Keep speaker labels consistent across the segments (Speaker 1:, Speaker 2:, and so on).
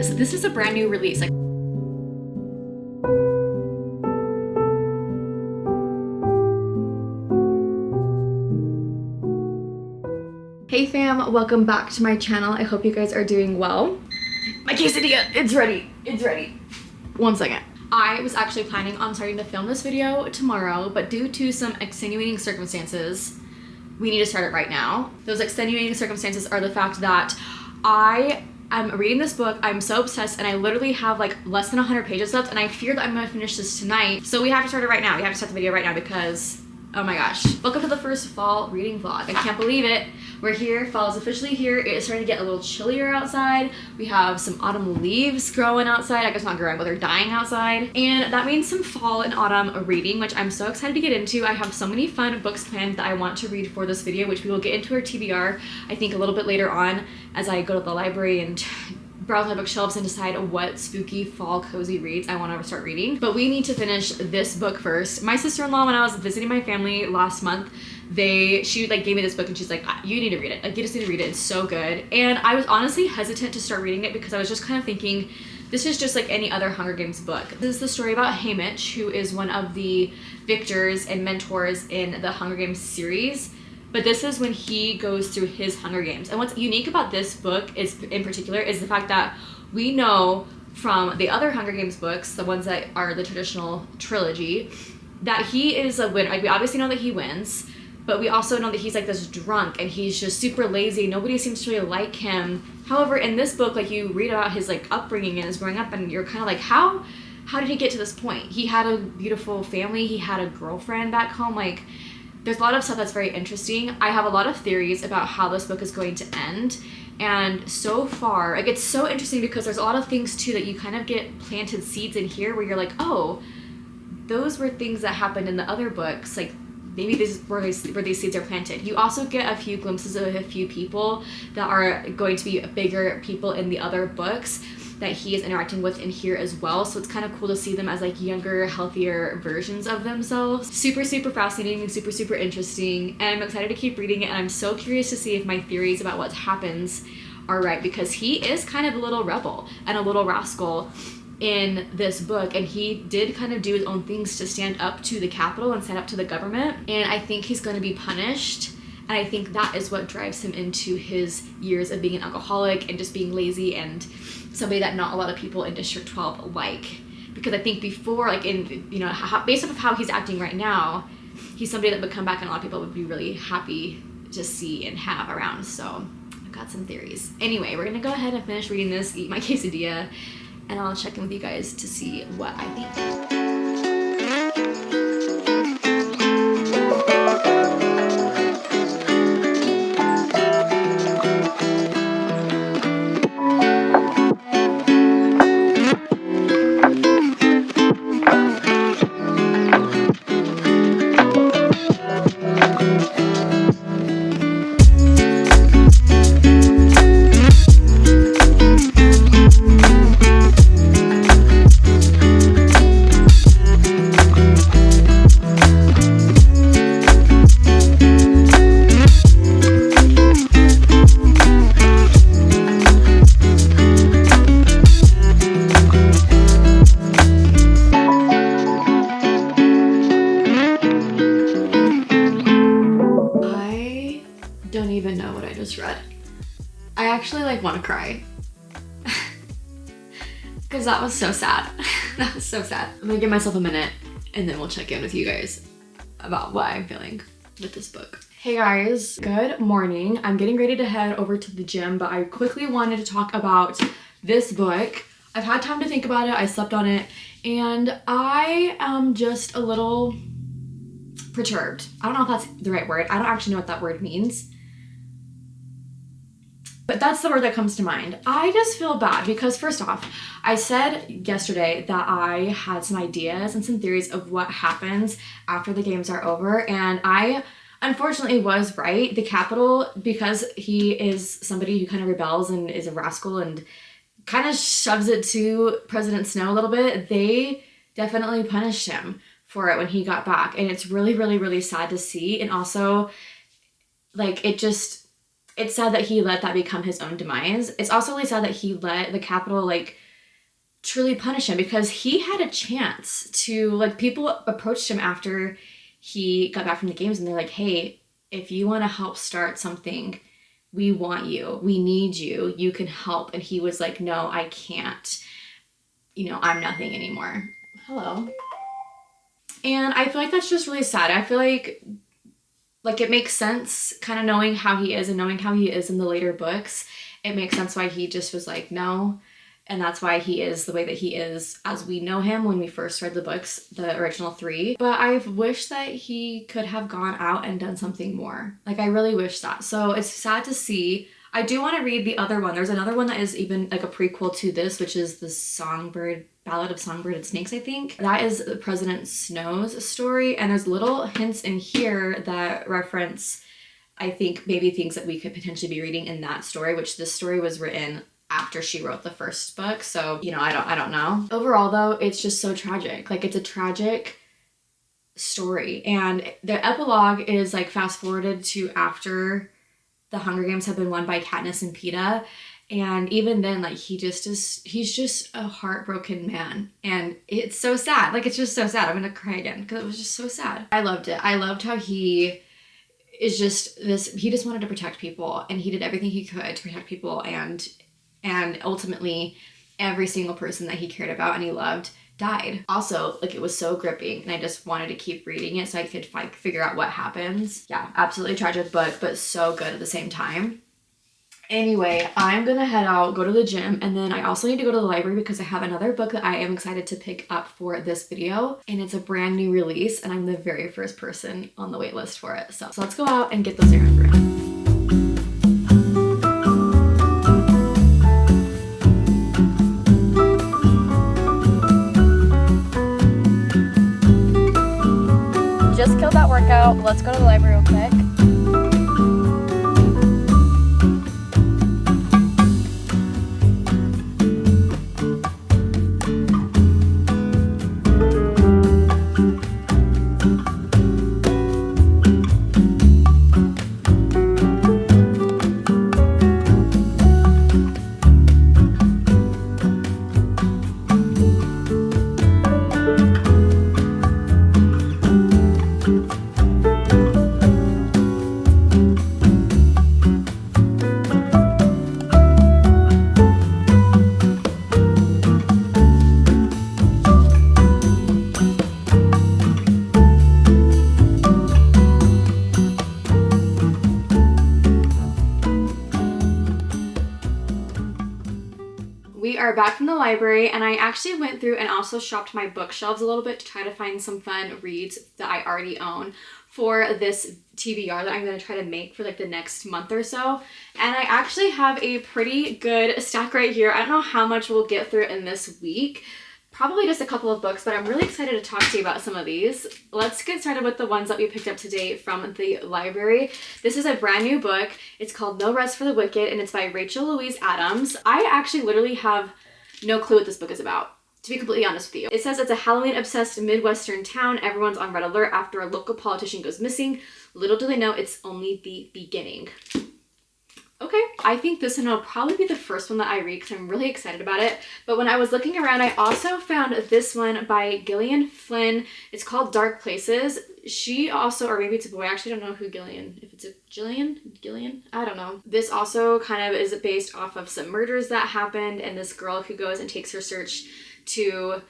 Speaker 1: guys, this is a brand new release. Hey fam, welcome back to my channel. I hope you guys are doing well. My quesadilla, it's ready. It's ready. One second. I was actually planning on starting to film this video tomorrow, but due to some extenuating circumstances, we need to start it right now. Those extenuating circumstances are the fact that I'm reading this book, I'm so obsessed, and I literally have like less than 100 pages left, and I fear that I'm gonna finish this tonight. So we have to start it right now. We have to start the video right now because, oh my gosh. Welcome to the first fall reading vlog. I can't believe it. We're here, fall is officially here. It is starting to get a little chillier outside. We have some autumn leaves growing outside. I guess not growing, but they're dying outside. And that means some fall and autumn reading, which I'm so excited to get into. I have so many fun books planned that I want to read for this video, which we will get into our TBR, I think a little bit later on as I go to the library and browse my bookshelves and decide what spooky fall cozy reads I want to start reading. But we need to finish this book first. My sister-in-law, when I was visiting my family last month, she like gave me this book and she's like, you need to read it. Like, you just need to read it. It's so good. And I was honestly hesitant to start reading it because I was just kind of thinking, this is just like any other Hunger Games book. This is the story about Haymitch, who is one of the victors and mentors in the Hunger Games series. But this is when he goes through his Hunger Games. And what's unique about this book is, in particular, is the fact that we know from the other Hunger Games books, the ones that are the traditional trilogy, that he is a winner. Like, we obviously know that he wins, but we also know that he's like this drunk and he's just super lazy. Nobody seems to really like him. However, in this book, like, you read about his like upbringing and his growing up, and you're kind of like, how did he get to this point? He had a beautiful family. He had a girlfriend back home. Like, there's a lot of stuff that's very interesting. I have a lot of theories about how this book is going to end. And so far, like, it's so interesting because there's a lot of things too that you kind of get planted seeds in here where you're like, oh, those were things that happened in the other books. Like, maybe this is where these seeds are planted. You also get a few glimpses of a few people that are going to be bigger people in the other books that he is interacting with in here as well. So it's kind of cool to see them as like younger, healthier versions of themselves. Super, super fascinating and super, super interesting. And I'm excited to keep reading it. And I'm so curious to see if my theories about what happens are right, because he is kind of a little rebel and a little rascal in this book, and he did kind of do his own things to stand up to the Capitol and stand up to the government, and I think he's going to be punished, and I think that is what drives him into his years of being an alcoholic and just being lazy and somebody that not a lot of people in District 12 like. Because I think before, like, in, you know, based off of how he's acting right now, he's somebody that would come back and a lot of people would be really happy to see and have around. So I've got some theories. Anyway, we're gonna go ahead and finish reading this, eat my quesadilla, and I'll check in with you guys to see what I think. Don't even know what I just read. I actually like want to cry because that was so sad. That was so sad. I'm gonna give myself a minute and then we'll check in with you guys about what I'm feeling with this book. Hey guys, good morning. I'm getting ready to head over to the gym, but I quickly wanted to talk about this book. I've had time to think about it. I slept on it, and I am just a little perturbed. I don't know if that's the right word. I don't actually know what that word means, but that's the word that comes to mind. I just feel bad because, first off, I said yesterday that I had some ideas and some theories of what happens after the games are over, and I unfortunately was right. The Capitol, because he is somebody who kind of rebels and is a rascal and kind of shoves it to President Snow a little bit, they definitely punished him for it when he got back, and it's really, really, really sad to see. And also, like, it it's sad that he let that become his own demise. It's also really sad that he let the Capitol like truly punish him, because he had a chance to, like, people approached him after he got back from the games and they're like, hey, if you want to help start something, we want you, we need you, you can help. And he was like, no, I can't, you know, I'm nothing anymore. Hello. And I feel like that's just really sad. I feel like it makes sense kind of knowing how he is and knowing how he is in the later books. It makes sense why he just was like, no. And that's why he is the way that he is as we know him when we first read the books, the original 3. But I wish that he could have gone out and done something more. Like, I really wish that. So it's sad to see. I do want to read the other one. There's another one that is even like a prequel to this, which is the Ballad of Songbird and Snakes, I think. That is President Snow's story. And there's little hints in here that reference, I think, maybe things that we could potentially be reading in that story, which this story was written after she wrote the first book. So, you know, I don't know. Overall though, it's just so tragic. Like, it's a tragic story. And the epilogue is like fast forwarded to after the Hunger Games have been won by Katniss and Peeta. And even then, like, he's just a heartbroken man. And it's so sad. Like, it's just so sad. I'm gonna cry again because it was just so sad. I loved it. I loved how he is just he just wanted to protect people, and he did everything he could to protect people, and ultimately every single person that he cared about and he loved died. Also, like, it was so gripping, and I just wanted to keep reading it so I could figure out what happens. Yeah, absolutely tragic book, but so good at the same time. Anyway, I'm gonna head out, go to the gym, and then I also need to go to the library because I have another book that I am excited to pick up for this video, and it's a brand new release, and I'm the very first person on the wait list for it. So let's go out and get those errands ran. Just killed that workout. Let's go to the library real quick. Back from the library, and I actually went through and also shopped my bookshelves a little bit to try to find some fun reads that I already own for this TBR that I'm going to try to make for like the next month or so. And I actually have a pretty good stack right here. I don't know how much we'll get through in this week. Probably just a couple of books, but I'm really excited to talk to you about some of these. Let's get started with the ones that we picked up today from the library. This is a brand new book. It's called No Rest for the Wicked, and it's by Rachel Louise Adams. I actually literally have no clue what this book is about, to be completely honest with you. It says it's a Halloween-obsessed Midwestern town. Everyone's on red alert after a local politician goes missing. Little do they know it's only the beginning. Okay, I think this one will probably be the first one that I read because I'm really excited about it. But when I was looking around, I also found this one by Gillian Flynn. It's called Dark Places. She also, or maybe it's a boy, I actually don't know who Gillian, if it's a Gillian, I don't know. This also kind of is based off of some murders that happened, and this girl who goes and takes her search to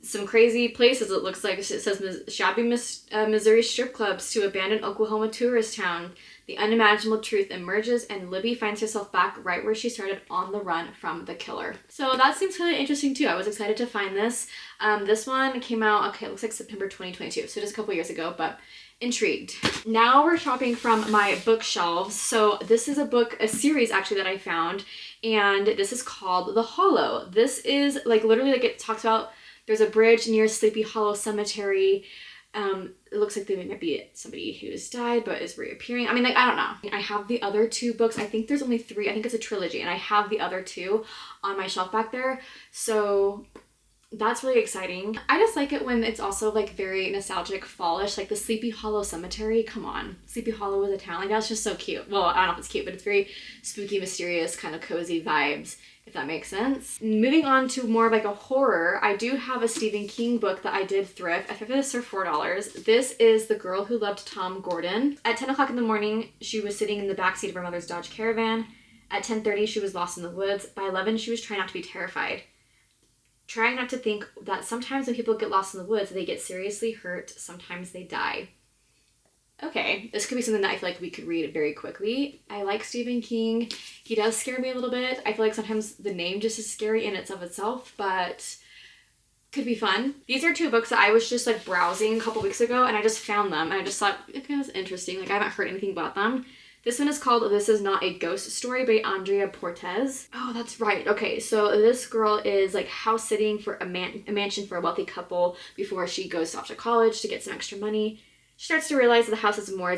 Speaker 1: some crazy places. It looks like it says shabby Missouri strip clubs to abandoned Oklahoma tourist town. The unimaginable truth emerges, and Libby finds herself back right where she started, on the run from the killer. So that seems really interesting too. I was excited to find this. This one came out, okay, it looks like September 2022, so just a couple years ago, but intrigued. Now we're shopping from my bookshelves. So this is a series actually that I found, and this is called The Hollow. This is like literally like it talks about there's a bridge near Sleepy Hollow Cemetery. It looks like there might be somebody who's died but is reappearing. I mean, like, I don't know. I have the other two books. I think there's only 3. I think it's a trilogy, and I have the other 2 on my shelf back there. So that's really exciting. I just like it when it's also like very nostalgic fallish, like the Sleepy Hollow Cemetery. Come on, Sleepy Hollow was a town. Like that's just so cute. Well, I don't know if it's cute, but it's very spooky, mysterious, kind of cozy vibes, if that makes sense. Moving on to more of like a horror, I do have a Stephen King book that I did thrift. I thrifted this for $4. This is The Girl Who Loved Tom Gordon. At 10 o'clock in the morning, she was sitting in the backseat of her mother's Dodge Caravan. At 10:30, she was lost in the woods. By 11, she was trying not to be terrified. Trying not to think that sometimes when people get lost in the woods, they get seriously hurt, sometimes they die. Okay, this could be something that I feel like we could read very quickly. I like Stephen King. He does scare me a little bit. I feel like sometimes the name just is scary in itself, but could be fun. These are two books that I was just like browsing a couple weeks ago and I just found them and I just thought, okay, that's interesting. Like I haven't heard anything about them. This one is called This Is Not a Ghost Story by Andrea Portez. Oh, that's right. Okay, so this girl is like house sitting for a mansion for a wealthy couple before she goes off to college to get some extra money. She starts to realize that the house is more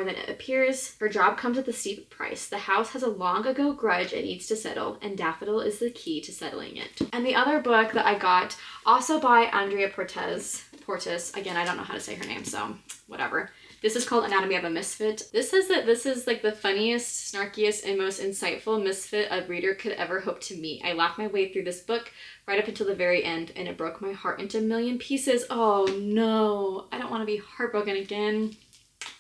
Speaker 1: than it appears. Her job comes at a steep price. The house has a long ago grudge it needs to settle, and Daffodil is the key to settling it. And the other book that I got, also by Andrea Portez, again, I don't know how to say her name, so whatever. This is called Anatomy of a Misfit. This says that this is like the funniest, snarkiest, and most insightful misfit a reader could ever hope to meet. I laughed my way through this book right up until the very end, and it broke my heart into a million pieces. Oh no, I don't want to be heartbroken again.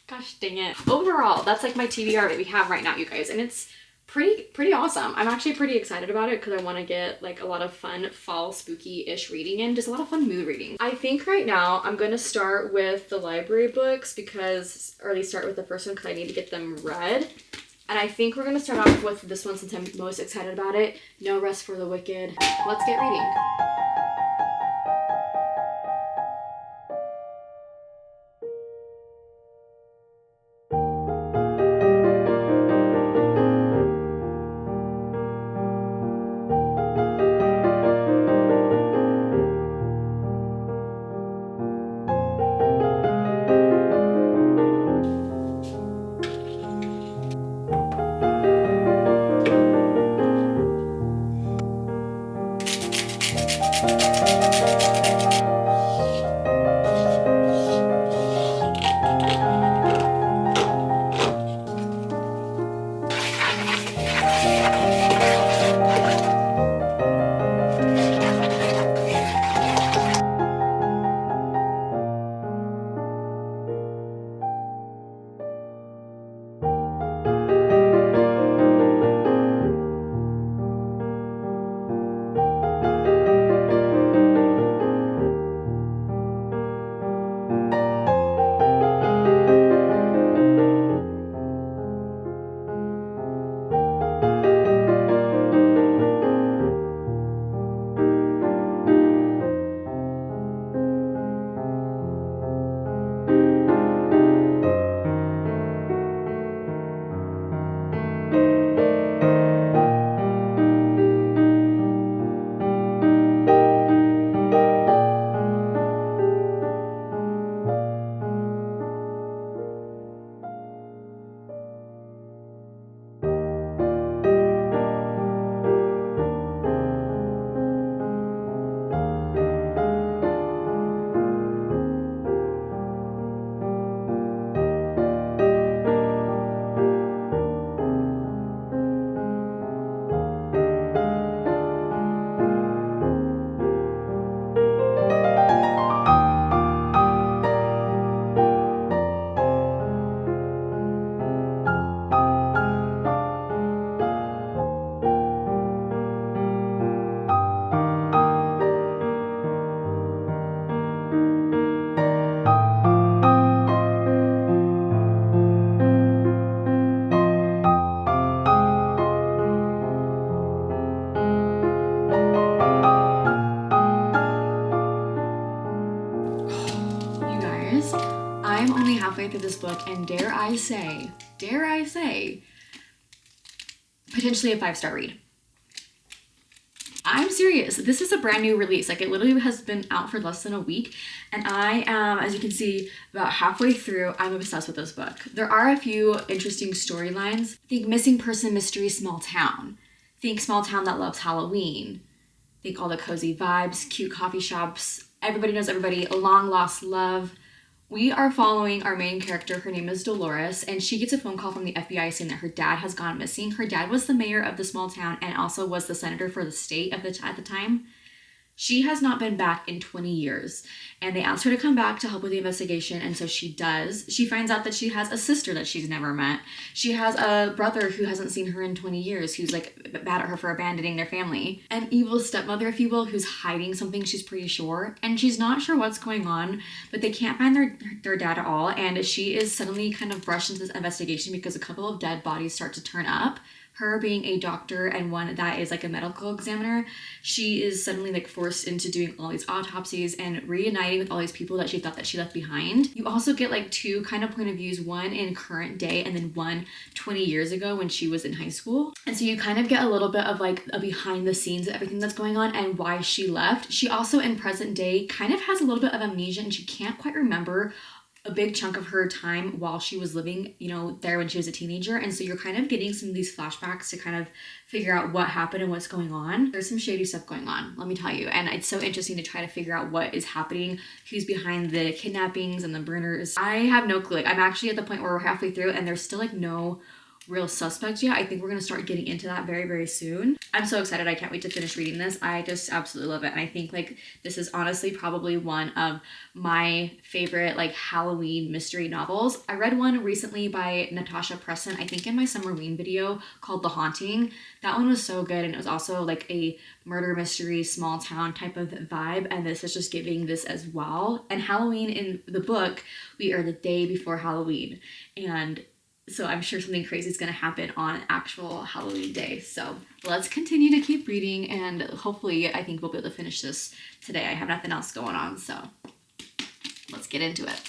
Speaker 1: Gosh dang it. Overall, that's like my TBR that we have right now, you guys, and it's pretty awesome. I'm actually pretty excited about it because I want to get like a lot of fun fall spooky-ish reading in, just a lot of fun mood reading. I think right now I'm going to start with the library books or at least start with the first one because I need to get them read. And I think we're going to start off with this one since I'm most excited about it. No Rest for the Wicked. Let's get reading. I'm only halfway through this book and dare I say, potentially a 5-star read. I'm serious. This is a brand new release. Like it literally has been out for less than a week. And I am, as you can see, about halfway through. I'm obsessed with this book. There are a few interesting storylines. Think missing person mystery small town. Think small town that loves Halloween. think all the cozy vibes, cute coffee shops, everybody knows everybody, long lost love. We are following our main character. Her name is Dolores, and she gets a phone call from the FBI saying that her dad has gone missing. Her dad was the mayor of the small town and also was the senator for the state at the time. She has not been back in 20 years, and they asked her to come back to help with the investigation, and so she does. She finds out that she has a sister that she's never met. She has a brother who hasn't seen her in 20 years, who's like mad at her for abandoning their family. An evil stepmother, if you will, who's hiding something, she's pretty sure, and she's not sure what's going on, but they can't find their dad at all, and she is suddenly kind of brushed into this investigation because a couple of dead bodies start to turn up. Her being a doctor and one that is like a medical examiner, she is suddenly like forced into doing all these autopsies and reuniting with all these people that she thought that she left behind. You also get like two kind of point of views, one in current day and then one 20 years ago when she was in high school. And so you kind of get a little bit of like a behind the scenes of everything that's going on and why she left. She also in present day kind of has a little bit of amnesia and she can't quite remember a big chunk of her time while she was living, you know, there when she was a teenager. And so you're kind of getting some of these flashbacks to kind of figure out what happened and what's going on. There's some shady stuff going on, let me tell you. And it's so interesting to try to figure out what is happening, who's behind the kidnappings and the murders. I have no clue. Like, I'm actually at the point where we're halfway through and there's still like no real suspects yet. I think we're going to start getting into that very, very soon. I'm so excited. I can't wait to finish reading this. I just absolutely love it. And I think like this is honestly probably one of my favorite like Halloween mystery novels. I read one recently by Natasha Preston, I think in my Summerween video, called The Haunting. That one was so good, and it was also like a murder mystery, small town type of vibe, and this is just giving this as well. And Halloween in the book, we are the day before Halloween, and so I'm sure something crazy is going to happen on actual Halloween day. So let's continue to keep reading, and hopefully I think we'll be able to finish this today. I have nothing else going on, so let's get into it.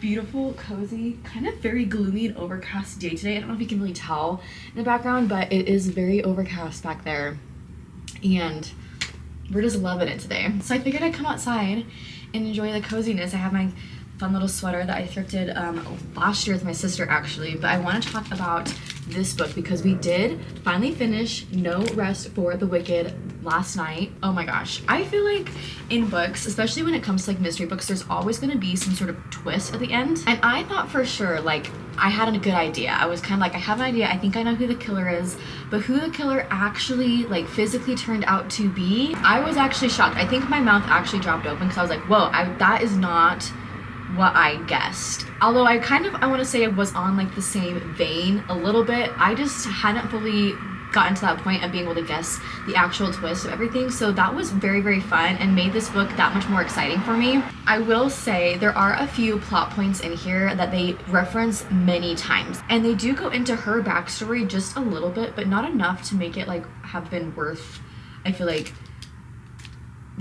Speaker 1: Beautiful, cozy, kind of very gloomy and overcast day today. I don't know if you can really tell in the background, but it is very overcast back there and we're just loving it today. So I figured I'd come outside and enjoy the coziness. I have my fun little sweater that I thrifted last year with my sister actually, but I want to talk about this book because we did finally finish No Rest for the Wicked last night. Oh my gosh, I feel like in books, especially when it comes to like mystery books, there's always going to be some sort of twist at the end, and I thought for sure like I had a good idea. I was kind of like, I have an idea, I think I know who the killer is, but who the killer actually like physically turned out to be, I was actually shocked. I think my mouth actually dropped open because I was like, whoa, that is not what I guessed. Although I want to say it was on like the same vein a little bit. I just hadn't fully gotten to that point of being able to guess the actual twist of everything. So that was very, very fun and made this book that much more exciting for me. I will say there are a few plot points in here that they reference many times, and they do go into her backstory just a little bit, but not enough to make it like have been worth, I feel like,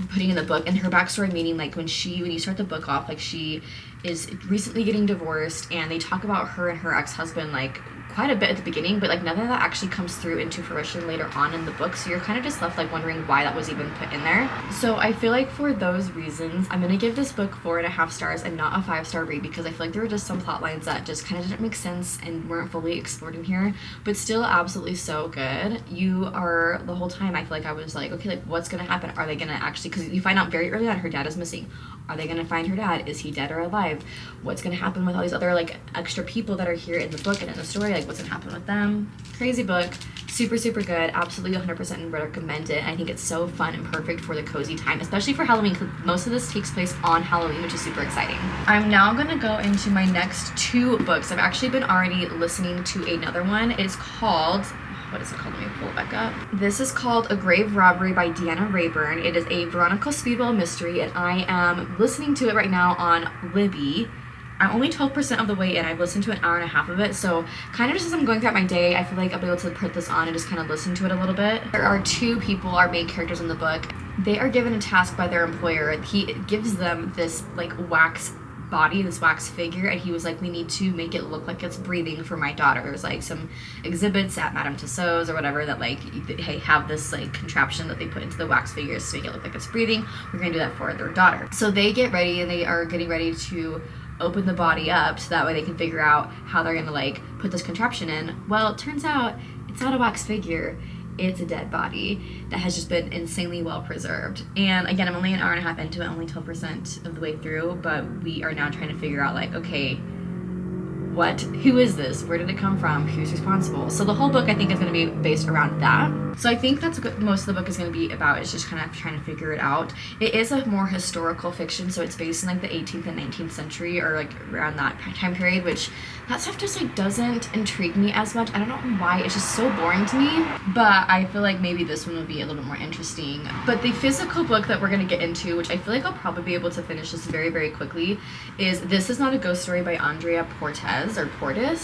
Speaker 1: putting in the book. And her backstory meaning like when you start the book off, like she is recently getting divorced, and they talk about her and her ex-husband like quite a bit at the beginning, but like none of that actually comes through into fruition later on in the book, so you're kind of just left like wondering why that was even put in there. So I feel like for those reasons I'm gonna give this book 4.5 stars and not a 5-star read, because I feel like there were just some plot lines that just kind of didn't make sense and weren't fully explored in here, but still absolutely so good. You are, the whole time I feel like I was like, okay, like what's gonna happen? Are they gonna actually, because you find out very early on her dad is missing. Are they gonna find her dad? Is he dead or alive? What's gonna happen with all these other like extra people that are here in the book and in the story? Like what's gonna happen with them? Crazy book. Super, super good. Absolutely 100% recommend it. I think it's so fun and perfect for the cozy time, especially for Halloween, because most of this takes place on Halloween, which is super exciting. I'm now gonna go into my next 2 books. I've actually been already listening to another one. It's called, what is it called? Let me pull it back up. This is called A Grave Robbery by Deanna Rayburn. It is a Veronica Speedwell mystery, and I am listening to it right now on Libby. I'm only 12% of the way in. I've listened to an hour and a half of it, so kind of just as I'm going throughout my day, I feel like I'll be able to put this on and just kind of listen to it a little bit. There are 2 people, our main characters in the book. They are given a task by their employer. He gives them this like wax body, this wax figure, and he was like, we need to make it look like it's breathing for my daughter. There's like some exhibits at Madame Tussauds or whatever that like they have this like contraption that they put into the wax figures to make it look like it's breathing. We're gonna do that for their daughter. So they get ready and they are getting ready to open the body up so that way they can figure out how they're gonna like put this contraption in. Well, it turns out it's not a wax figure. It's a dead body that has just been insanely well preserved. And again, I'm only an hour and a half into it, only 12% of the way through, but we are now trying to figure out like, okay, who is this? Where did it come from? Who's responsible? So the whole book I think is going to be based around that. So I think that's what most of the book is going to be about, is just kind of trying to figure it out. It is a more historical fiction, so it's based in like the 18th and 19th century, or like around that time period, which that stuff just like doesn't intrigue me as much. I don't know why, it's just so boring to me, but I feel like maybe this one would be a little bit more interesting. But the physical book that we're going to get into, which I feel like I'll probably be able to finish this very, very quickly, is This Is Not a Ghost Story by Andrea Portes,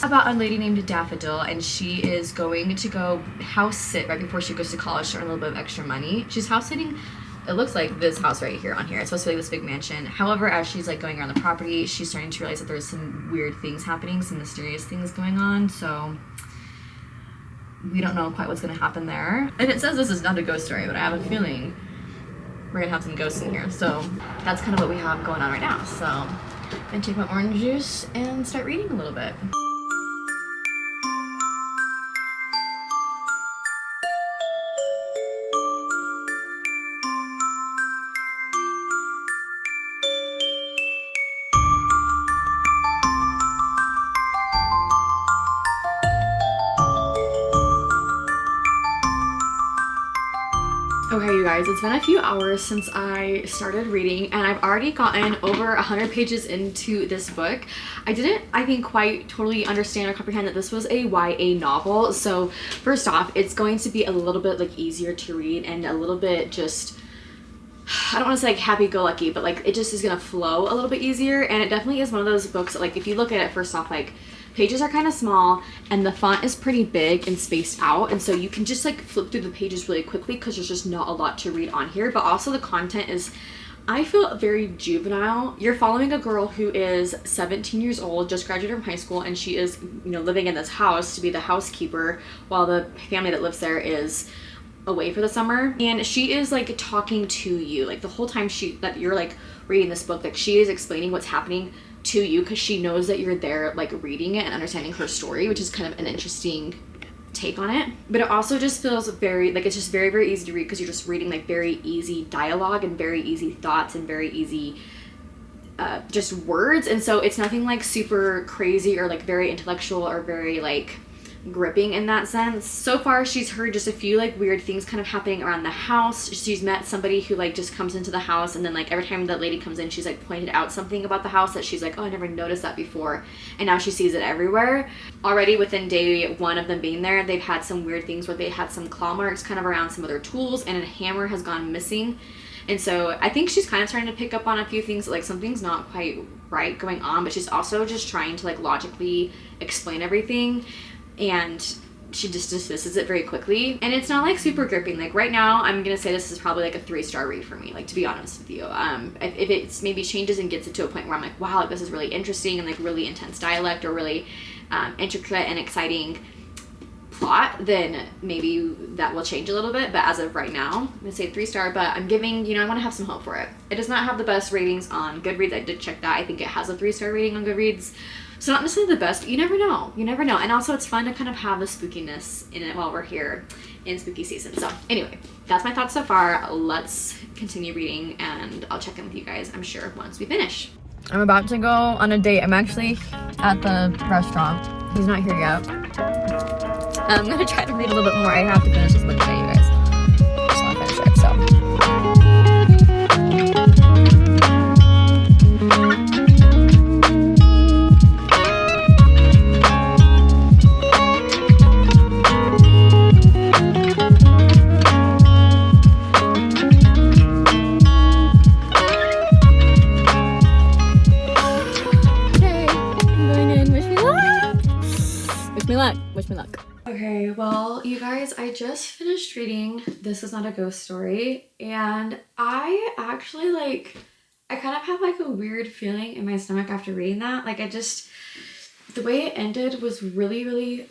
Speaker 1: about a lady named Daffodil, and she is going to go house sit right before she goes to college to earn a little bit of extra money. She's house sitting, it looks like this house right here on here. It's supposed to be like this big mansion. However, as she's like going around the property, she's starting to realize that there's some weird things happening, some mysterious things going on. So we don't know quite what's going to happen there. And it says this is not a ghost story, but I have a feeling we're going to have some ghosts in here. So that's kind of what we have going on right now. So I'm going to take my orange juice and start reading a little bit. Okay, you guys, it's been a few hours since I started reading, and I've already gotten over 100 pages into this book. I didn't, I think, quite totally understand or comprehend that this was a YA novel. So first off, it's going to be a little bit like easier to read and a little bit just, I don't want to say like happy-go-lucky, but like it just is gonna flow a little bit easier. And it definitely is one of those books that, like, if you look at it first off, like pages are kind of small and the font is pretty big and spaced out, and so you can just like flip through the pages really quickly because there's just not a lot to read on here. But also the content is, I feel, very juvenile. You're following a girl who is 17 years old, just graduated from high school, and she is, you know, living in this house to be the housekeeper while the family that lives there is away for the summer. And she is like talking to you like the whole time that you're like reading this book. Like she is explaining what's happening to you because she knows that you're there like reading it and understanding her story, which is kind of an interesting take on it. But it also just feels very like, it's just very, very easy to read because you're just reading like very easy dialogue and very easy thoughts and very easy just words. And so it's nothing like super crazy or like very intellectual or very like gripping in that sense. So far she's heard just a few like weird things kind of happening around the house. She's met somebody who like just comes into the house, and then like every time that lady comes in, she's like pointed out something about the house that she's like, oh, I never noticed that before, and now she sees it everywhere. Already within day 1 of them being there, they've had some weird things where they had some claw marks kind of around some of their tools, and a hammer has gone missing. And so I think she's kind of starting to pick up on a few things, like something's not quite right going on, but she's also just trying to like logically explain everything. And she just dismisses it very quickly, and it's not like super gripping. Like right now I'm gonna say this is probably like a 3-star read for me, like, to be honest with you. If it's maybe changes and gets it to a point where I'm like, wow, like this is really interesting and like really intense dialect or really intricate and exciting plot, then maybe that will change a little bit. But as of right now, I'm gonna say 3-star, but I'm giving, you know, I want to have some hope for it. It does not have the best ratings on Goodreads. I did check that. I think it has a 3-star rating on Goodreads. So not necessarily the best, but you never know. You never know. And also it's fun to kind of have the spookiness in it while we're here. in spooky season. So anyway, that's my thoughts so far. Let's continue reading and I'll check in with you guys, I'm sure, once we finish. I'm about to go on a date. I'm actually at the restaurant. He's not here yet. I'm gonna try to read a little bit more. I have to finish this book today, you guys. I just want to finish it, so. Wish me luck. Okay, well, you guys, I just finished reading This Is Not a Ghost Story, and I actually, like, I kind of have, like, a weird feeling in my stomach after reading that. Like, the way it ended was really, really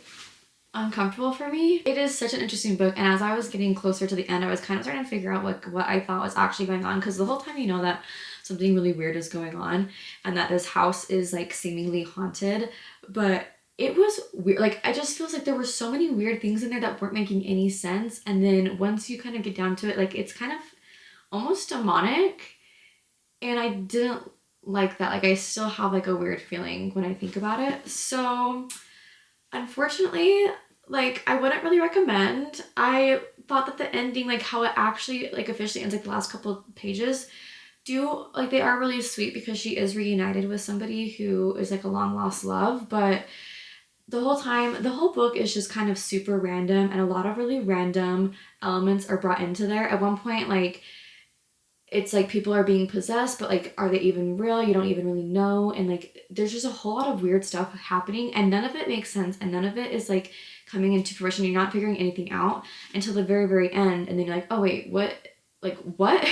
Speaker 1: uncomfortable for me. It is such an interesting book, and as I was getting closer to the end, I was kind of starting to figure out, like, what I thought was actually going on, because the whole time you know that something really weird is going on, and that this house is, like, seemingly haunted, but it was weird. Like, I just feels like there were so many weird things in there that weren't making any sense. And then once you kind of get down to it, like, it's kind of almost demonic. And I didn't like that. Like, I still have, like, a weird feeling when I think about it. So, unfortunately, like, I wouldn't really recommend. I thought that the ending, like, how it actually, like, officially ends, like, the last couple of pages, they are really sweet because she is reunited with somebody who is, like, a long-lost love. But the whole time, the whole book is just kind of super random, and a lot of really random elements are brought into there. At one point, like, it's like people are being possessed, but, like, are they even real? You don't even really know. And, like, there's just a whole lot of weird stuff happening, and none of it makes sense, and none of it is, like, coming into fruition. You're not figuring anything out until the very, very end, and then you're like, oh wait, what? Like, what?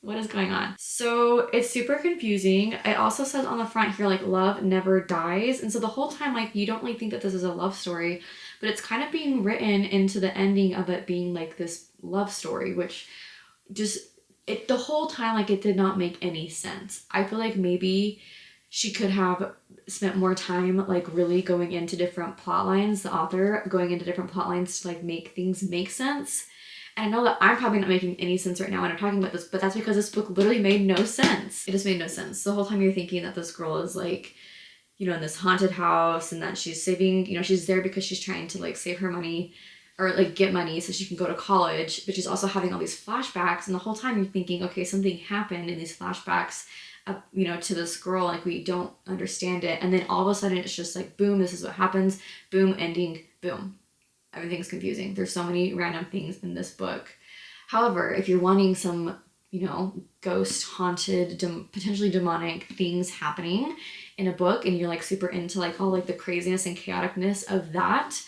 Speaker 1: What is going on? So it's super confusing. It also says on the front here, like, love never dies. And so the whole time, like, you don't really think that this is a love story, but it's kind of being written into the ending of it being, like, this love story, which just, the whole time, like, it did not make any sense. I feel like maybe she could have spent more time, like, really going into different plot lines, the author going into different plot lines to, like, make things make sense. And I know that I'm probably not making any sense right now when I'm talking about this, but that's because this book literally made no sense. It just made no sense. The whole time you're thinking that this girl is, like, you know, in this haunted house, and that she's saving, you know, she's there because she's trying to, like, save her money or, like, get money so she can go to college, but she's also having all these flashbacks. And the whole time you're thinking, okay, something happened in these flashbacks, you know, to this girl, like, we don't understand it. And then all of a sudden it's just like, boom, this is what happens, boom, ending, boom. Everything's confusing. There's so many random things in this book. However, if you're wanting some, you know, ghost, haunted, potentially demonic things happening in a book, and you're, like, super into, like, all, like, the craziness and chaoticness of that,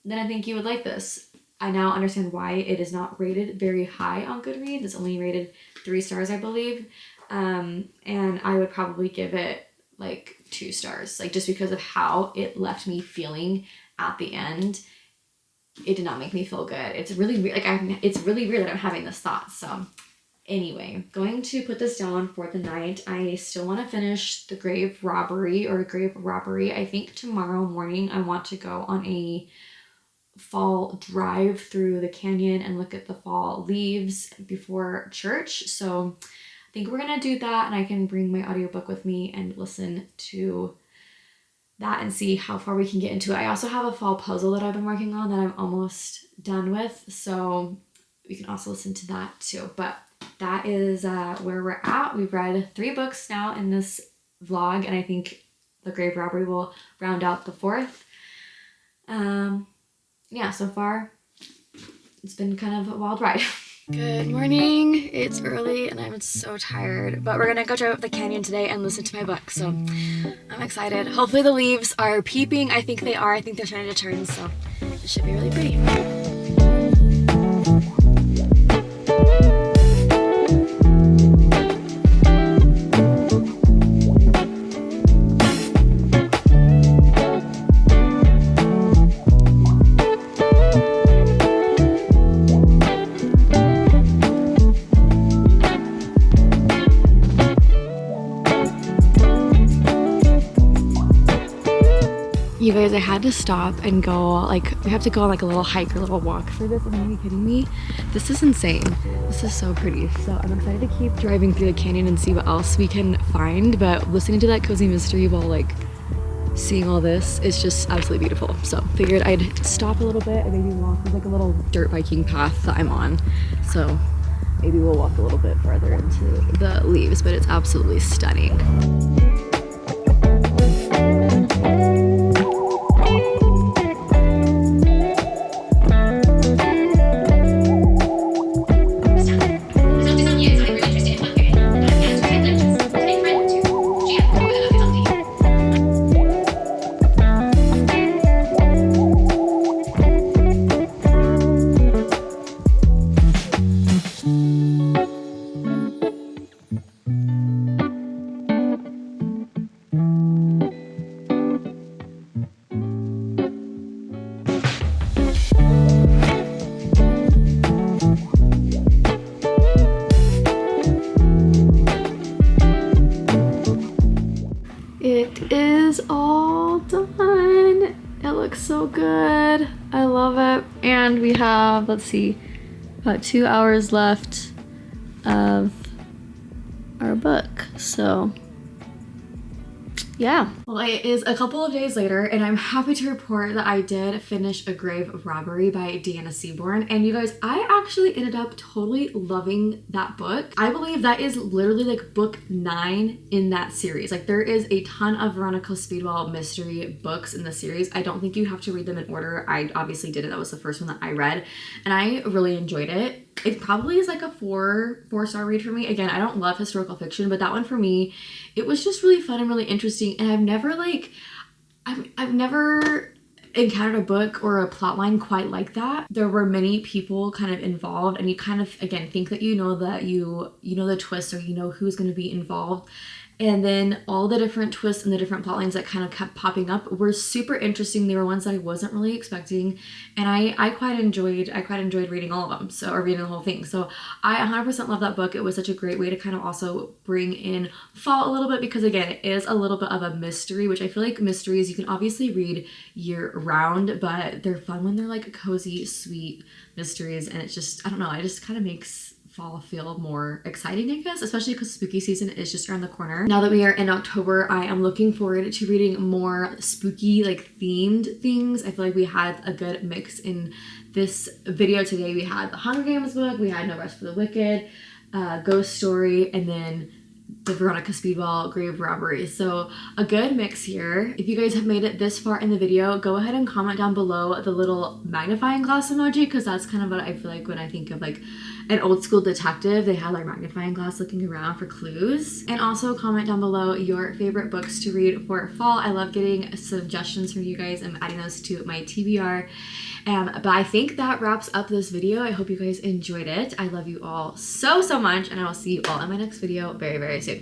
Speaker 1: then I think you would like this. I now understand why it is not rated very high on Goodreads. It's only rated 3 stars, I believe. And I would probably give it, like, 2 stars, like, just because of how it left me feeling at the end. It did not make me feel good. It's really weird. Like, it's really weird that I'm having this thought. So anyway, going to put this down for the night. I still want to finish the grave robbery. I think tomorrow morning I want to go on a fall drive through the canyon and look at the fall leaves before church. So I think we're going to do that, and I can bring my audiobook with me and listen to that and see how far we can get into it. I also have a fall puzzle that I've been working on that I'm almost done with, so we can also listen to that too. But that is where we're at. We've read 3 books now in this vlog, and I think the grave robbery will round out the 4th. Yeah, so far it's been kind of a wild ride. Good morning. It's early and I'm so tired, but we're gonna go drive up the canyon today and listen to my book, so I'm excited. Hopefully the leaves are peeping. I think they are. I think they're starting to turn, so it should be really pretty. You guys, I had to stop and go, like, we have to go on like a little hike or a little walk for this. Are you kidding me? This is insane. This is so pretty. So I'm excited to keep driving through the canyon and see what else we can find. But listening to that cozy mystery while like seeing all this is just absolutely beautiful. So figured I'd stop a little bit and maybe walk. There's like a little dirt biking path that I'm on. So maybe we'll walk a little bit farther into the leaves, but it's absolutely stunning. It is all done. It looks so good. I love it. And we have, let's see, about 2 hours left of our book. So yeah. Well, it is a couple of days later and I'm happy to report that I did finish A Grave Robbery by Deanna Seaborn. And you guys, I actually ended up totally loving that book. I believe that is literally like book 9 in that series. Like there is a ton of Veronica Speedwell mystery books in the series. I don't think you have to read them in order. I obviously did it. That was the first one that I read and I really enjoyed it. It probably is like a four-star read for me. Again, I don't love historical fiction, but that one for me, it was just really fun and really interesting. And I've never encountered a book or a plot line quite like that. There were many people kind of involved and you kind of, again, think that you know the twist or you know who's going to be involved. And then all the different twists and the different plot lines that kind of kept popping up were super interesting. They were ones that I wasn't really expecting. And I quite enjoyed reading all of them. So, or reading the whole thing. So I 100% love that book. It was such a great way to kind of also bring in fall a little bit because again, it is a little bit of a mystery, which I feel like mysteries you can obviously read year round, but they're fun when they're like cozy, sweet mysteries. And it's just, I don't know, it just kind of makes fall feel more exciting, I guess, especially because spooky season is just around the corner. Now that we are in October, I am looking forward to reading more spooky, like themed things. I feel like we had a good mix in this video today. We had the Hunger Games book, we had No Rest for the Wicked, Ghost Story, and then the Veronica Speedwell Grave Robbery. So a good mix here. If you guys have made it this far in the video, go ahead and comment down below the little magnifying glass emoji because that's kind of what I feel like when I think of like an old school detective. They had like magnifying glass looking around for clues. And also comment down below your favorite books to read for fall. I love getting suggestions from you guys. I'm adding those to my TBR. But I think that wraps up this video. I hope you guys enjoyed it. I love you all so much and I will see you all in my next video very, very soon.